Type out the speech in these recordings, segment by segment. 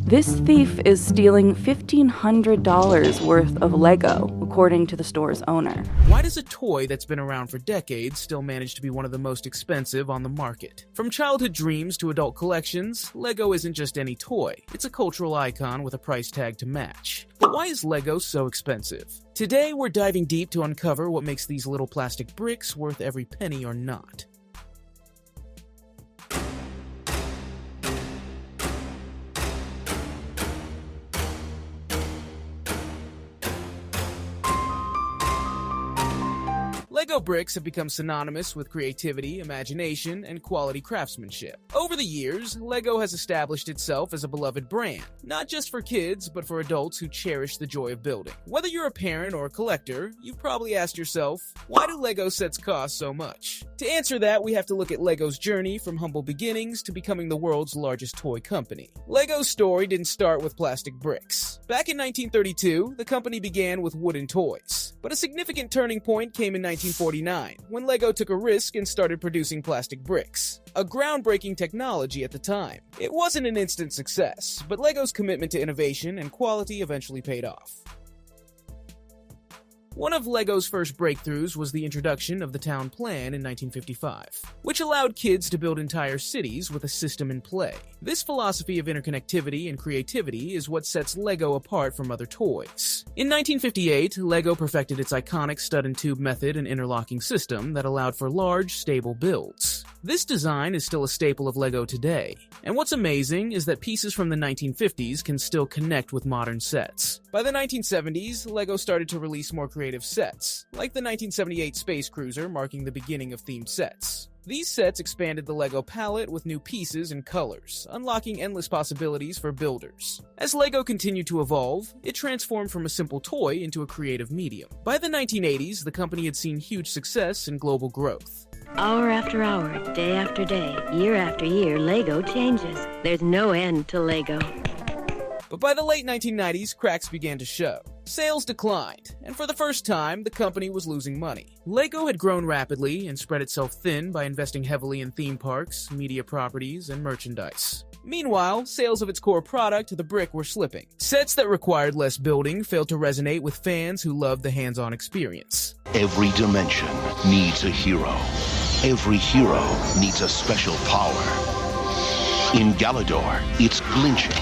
This thief is stealing $1,500 worth of Lego, according to the store's owner. Why does a toy that's been around for decades still manage to be one of the most expensive on the market? From childhood dreams to adult collections, Lego isn't just any toy. It's a cultural icon with a price tag to match. But why is Lego so expensive? Today, we're diving deep to uncover what makes these little plastic bricks worth every penny or not. Lego bricks have become synonymous with creativity, imagination, and quality craftsmanship. Over the years, Lego has established itself as a beloved brand, not just for kids, but for adults who cherish the joy of building. Whether you're a parent or a collector, you've probably asked yourself, why do Lego sets cost so much? To answer that, we have to look at Lego's journey from humble beginnings to becoming the world's largest toy company. Lego's story didn't start with plastic bricks. Back in 1932, the company began with wooden toys. But a significant turning point came in 1949, when Lego took a risk and started producing plastic bricks. A groundbreaking technology at the time. It wasn't an instant success, but Lego's commitment to innovation and quality eventually paid off. One of Lego's first breakthroughs was the introduction of the town plan in 1955, which allowed kids to build entire cities with a system in play. This philosophy of interconnectivity and creativity is what sets Lego apart from other toys. In 1958, Lego perfected its iconic stud-and-tube method and interlocking system that allowed for large, stable builds. This design is still a staple of Lego today, and what's amazing is that pieces from the 1950s can still connect with modern sets. By the 1970s, Lego started to release more creative sets, like the 1978 Space Cruiser marking the beginning of themed sets. These sets expanded the Lego palette with new pieces and colors, unlocking endless possibilities for builders. As Lego continued to evolve, it transformed from a simple toy into a creative medium. By the 1980s, the company had seen huge success and global growth. Hour after hour, day after day, year after year, Lego changes. There's no end to Lego. But by the late 1990s, cracks began to show. Sales declined, and for the first time, the company was losing money. Lego had grown rapidly and spread itself thin by investing heavily in theme parks, media properties, and merchandise. Meanwhile, sales of its core product, the brick, were slipping. Sets that required less building failed to resonate with fans who loved the hands-on experience. Every dimension needs a hero. Every hero needs a special power. In Galador, it's glinching.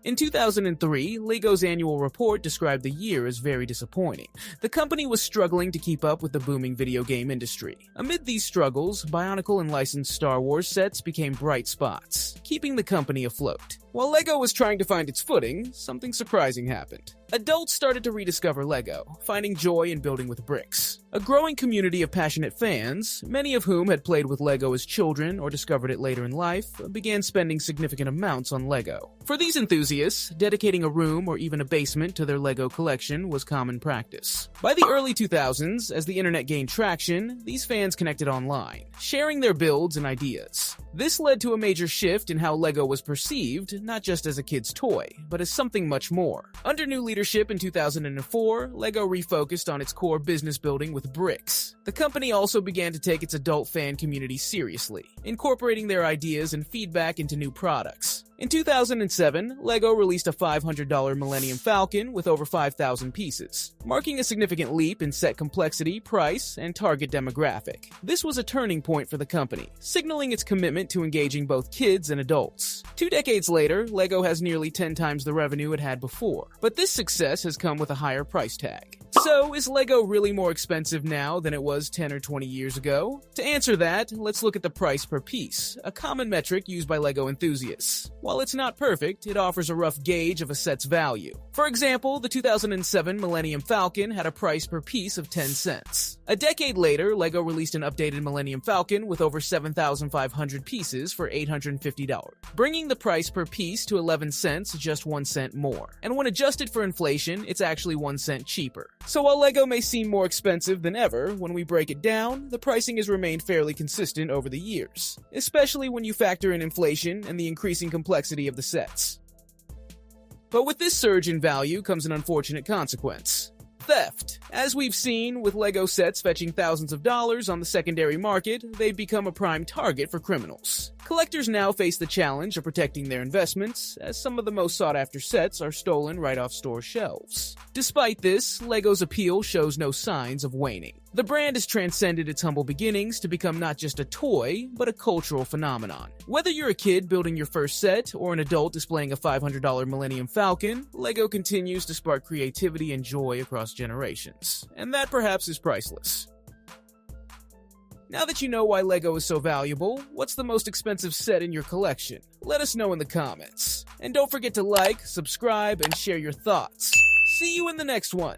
In 2003, Lego's annual report described the year as very disappointing. The company was struggling to keep up with the booming video game industry. Amid these struggles, Bionicle and licensed Star Wars sets became bright spots, keeping the company afloat. While Lego was trying to find its footing, something surprising happened. Adults started to rediscover Lego, finding joy in building with bricks. A growing community of passionate fans, many of whom had played with Lego as children or discovered it later in life, began spending significant amounts on Lego. For these enthusiasts, dedicating a room or even a basement to their Lego collection was common practice. By the early 2000s, as the internet gained traction, these fans connected online, sharing their builds and ideas. This led to a major shift in how Lego was perceived, not just as a kid's toy, but as something much more. Under new leadership in 2004, Lego refocused on its core business building with bricks. The company also began to take its adult fan community seriously, incorporating their ideas and feedback into new products. In 2007, Lego released a $500 Millennium Falcon with over 5,000 pieces, marking a significant leap in set complexity, price, and target demographic. This was a turning point for the company, signaling its commitment to engaging both kids and adults. 2 decades later, Lego has nearly 10 times the revenue it had before, but this success has come with a higher price tag. So, is Lego really more expensive now than it was 10 or 20 years ago? To answer that, let's look at the price per piece, a common metric used by Lego enthusiasts. While it's not perfect, it offers a rough gauge of a set's value. For example, the 2007 Millennium Falcon had a price per piece of 10 cents. A decade later, Lego released an updated Millennium Falcon with over 7,500 pieces for $850, bringing the price per piece to 11 cents, just 1 cent more. And when adjusted for inflation, it's actually 1 cent cheaper. So while Lego may seem more expensive than ever, when we break it down, the pricing has remained fairly consistent over the years, especially when you factor in inflation and the increasing complexity of the sets. But with this surge in value comes an unfortunate consequence. Theft. As we've seen, with LEGO sets fetching thousands of dollars on the secondary market, they've become a prime target for criminals. Collectors now face the challenge of protecting their investments, as some of the most sought-after sets are stolen right off store shelves. Despite this, LEGO's appeal shows no signs of waning. The brand has transcended its humble beginnings to become not just a toy, but a cultural phenomenon. Whether you're a kid building your first set, or an adult displaying a $500 Millennium Falcon, LEGO continues to spark creativity and joy across generations. And that perhaps is priceless. Now that you know why LEGO is so valuable, what's the most expensive set in your collection? Let us know in the comments. And don't forget to like, subscribe, and share your thoughts. See you in the next one.